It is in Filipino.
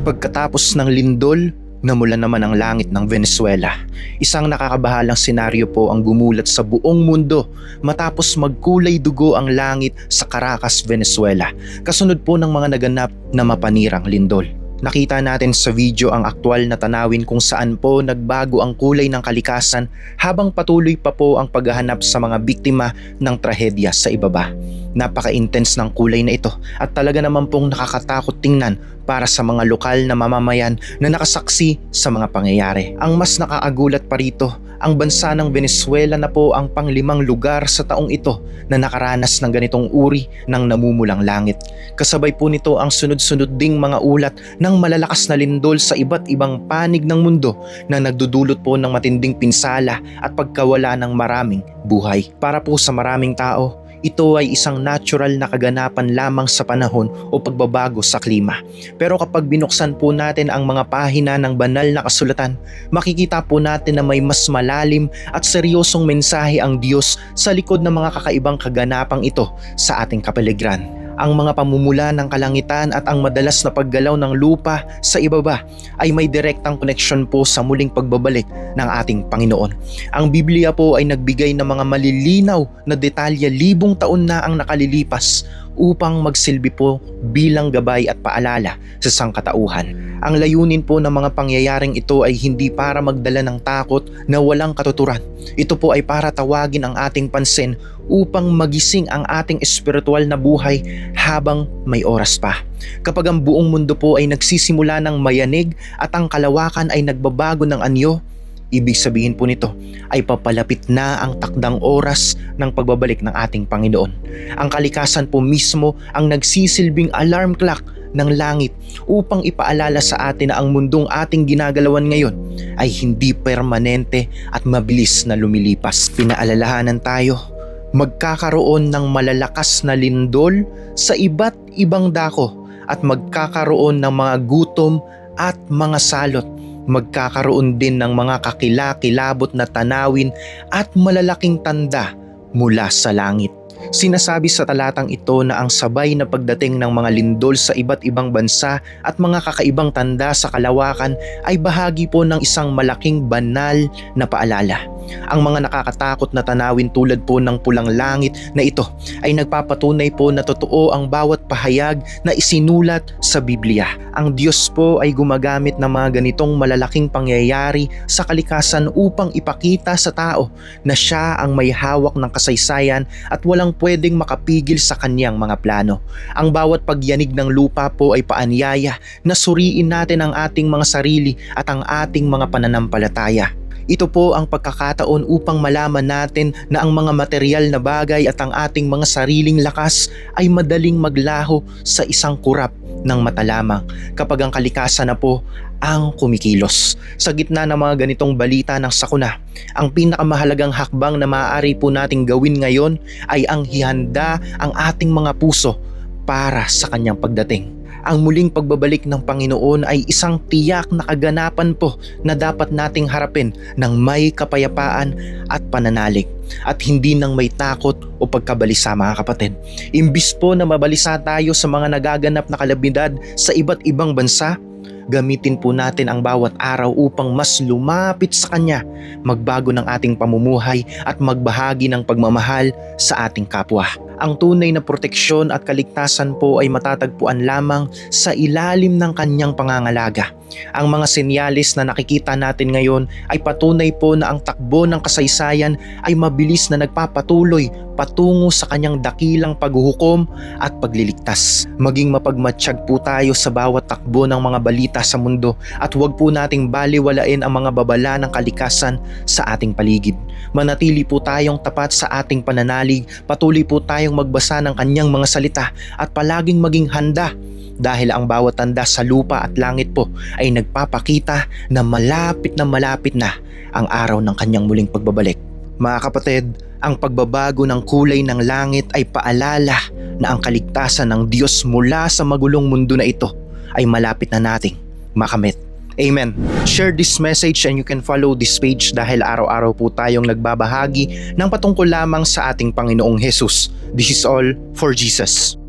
Pagkatapos ng lindol, namulan naman ang langit ng Venezuela. Isang nakakabahalang senaryo po ang gumulat sa buong mundo matapos magkulay dugo ang langit sa Caracas, Venezuela. Kasunod po ng mga naganap na mapanirang lindol. Nakita natin sa video ang aktwal na tanawin kung saan po nagbago ang kulay ng kalikasan habang patuloy pa po ang paghahanap sa mga biktima ng trahedya sa ibaba. Napaka-intense ng kulay na ito at talaga naman pong nakakatakot tingnan para sa mga lokal na mamamayan na nakasaksi sa mga pangyayari. Ang mas nakaagulat pa rito, ang bansa ng Venezuela na po ang pang-5 lugar sa taong ito na nakaranas ng ganitong uri ng namumulang langit. Kasabay po nito ang sunod-sunod ding mga ulat ng malalakas na lindol sa iba't ibang panig ng mundo na nagdudulot po ng matinding pinsala at pagkawala ng maraming buhay. Para po sa maraming tao, ito ay isang natural na kaganapan lamang sa panahon o pagbabago sa klima. Pero kapag binuksan po natin ang mga pahina ng banal na kasulatan, makikita po natin na may mas malalim at seryosong mensahe ang Diyos sa likod ng mga kakaibang kaganapang ito sa ating kapaligiran. Ang mga pamumula ng kalangitan at ang madalas na paggalaw ng lupa sa ibaba ay may direktang koneksyon po sa muling pagbabalik ng ating Panginoon. Ang Biblia po ay nagbigay ng mga malilinaw na detalye 1,000 taon na ang nakalilipas upang magsilbi po bilang gabay at paalala sa sangkatauhan. Ang layunin po ng mga pangyayaring ito ay hindi para magdala ng takot na walang katuturan. Ito po ay para tawagin ang ating pansin upang magising ang ating espiritual na buhay habang may oras pa. Kapag ang buong mundo po ay nagsisimula ng mayanig at ang kalawakan ay nagbabago ng anyo, ibig sabihin po nito ay papalapit na ang takdang oras ng pagbabalik ng ating Panginoon. Ang kalikasan po mismo ang nagsisilbing alarm clock ng langit upang ipaalala sa atin na ang mundong ating ginagalawan ngayon ay hindi permanente at mabilis na lumilipas. Pinaalalahanan tayo, magkakaroon ng malalakas na lindol sa iba't ibang dako at magkakaroon ng mga gutom at mga salot. Magkakaroon din ng mga kakilakilabot na tanawin at malalaking tanda mula sa langit. Sinasabi sa talatang ito na ang sabay na pagdating ng mga lindol sa iba't ibang bansa at mga kakaibang tanda sa kalawakan ay bahagi po ng isang malaking banal na paalala. Ang mga nakakatakot na tanawin tulad po ng pulang langit na ito ay nagpapatunay po na totoo ang bawat pahayag na isinulat sa Biblia. Ang Diyos po ay gumagamit ng mga ganitong malalaking pangyayari sa kalikasan upang ipakita sa tao na siya ang may hawak ng kasaysayan at walang pwedeng makapigil sa kanyang mga plano. Ang bawat pagyanig ng lupa po ay paanyaya na suriin natin ang ating mga sarili at ang ating mga pananampalataya. Ito po ang pagkakataon upang malaman natin na ang mga material na bagay at ang ating mga sariling lakas ay madaling maglaho sa isang kurap ng mata lamang kapag ang kalikasan na po ang kumikilos. Sa gitna ng mga ganitong balita ng sakuna, ang pinakamahalagang hakbang na maaari po nating gawin ngayon ay ang hihanda ang ating mga puso para sa kanyang pagdating. Ang muling pagbabalik ng Panginoon ay isang tiyak na kaganapan po na dapat nating harapin ng may kapayapaan at pananalig at hindi ng may takot o pagkabalisa, mga kapatid. Imbis po na mabalisa tayo sa mga nagaganap na kalamidad sa iba't ibang bansa, gamitin po natin ang bawat araw upang mas lumapit sa Kanya, magbago ng ating pamumuhay at magbahagi ng pagmamahal sa ating kapwa. Ang tunay na proteksyon at kaligtasan po ay matatagpuan lamang sa ilalim ng Kanyang pangangalaga. Ang mga senyales na nakikita natin ngayon ay patunay po na ang takbo ng kasaysayan ay mabilis na nagpapatuloy patungo sa Kanyang dakilang paghuhukom at pagliligtas. Maging mapagmatsyag po tayo sa bawat takbo ng mga balita sa mundo at huwag po nating baliwalain ang mga babala ng kalikasan sa ating paligid. Manatili po tayong tapat sa ating pananalig, patuloy po tayong magbasa ng Kanyang mga salita at palaging maging handa dahil ang bawat tanda sa lupa at langit po ay nagpapakita na malapit na ang araw ng Kanyang muling pagbabalik. Mga kapatid, ang pagbabago ng kulay ng langit ay paalala na ang kaligtasan ng Diyos mula sa magulong mundo na ito ay malapit na nating makamit. Amen. Share this message and you can follow this page dahil araw-araw po tayong nagbabahagi ng patungkol lamang sa ating Panginoong Jesus. This is all for Jesus.